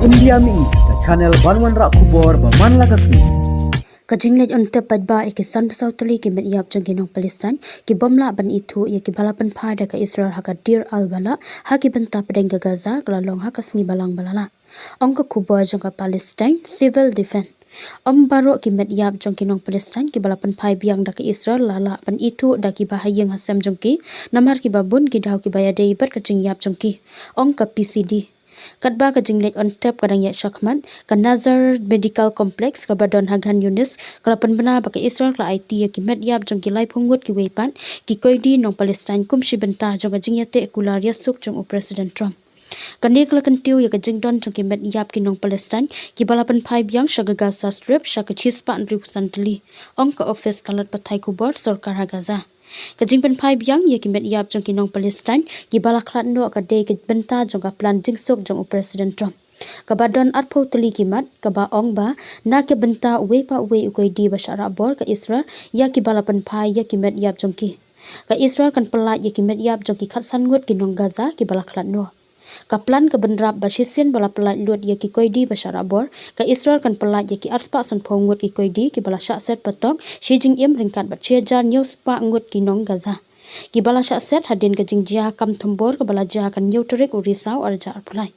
India mi ke channel Banwan Rak Kubor Baman Lagasmi. Kajing Leit on paidbah ke san pasau tylli ke metiap jongki nong Palestine ke bomla ban itu ye ke bala pynphai daka Israel haka dir al bala haki benta pedeng ke Gaza kelalong haka sengi balang balala ongka kubor jongka Palestine civil defense baro ki metiap jongki nong Palestine ki bala pynphai biang daka Israel lala ban itu daki bahayeng hasam jongki namar ki babun ki daw ki bayade ibat kajing yap jongki ongka PCD Kadba kajing Leit on tap kadang ya syakman kan Nazar Medical Complex kabadon Hagan Yunus kalapan bena baka Israel kala IT ya ki metiap jongki lai pungut ki weipan ki koidi nong Palestine kum si bentah jong kajing yate kular yasuk jong President Trump Kani kala kentiu ya kajing don jong ki metiap ki nong Palestine ki bala pynphai biang syaga Gaza Strip syaga chispa andri pusan tylli ong ka office kalat patai kubor sorkar ha Gaza Kajing pynphai biang ye ki metiap jong ki nong Palestine ki bala klat no ka de ki benta jong ka plan jingsok jong President Trump kabadon arpo tylli kimat kaba ong ba na ke benta we pa we ukoi di basyara bor ka Israel ya ki bala pynphai ya ki metiap jong ki ka Israel kan pelat ya ki metiap jong ki khat sangut ki nong Gaza ki bala klat no Kaplan ke benrap basisian bala pelat lut ye ki koidi basyara bor ka Israel kan pelat ye ki arspa san pongut ki koidi ki bala syak set patok shi jing im ringkat bat jar nyau spa ngut ki nong Gaza ki bala syak set hadin ka jing jia kam thombor ka bala jia kan nyau terik urisau arja arpulai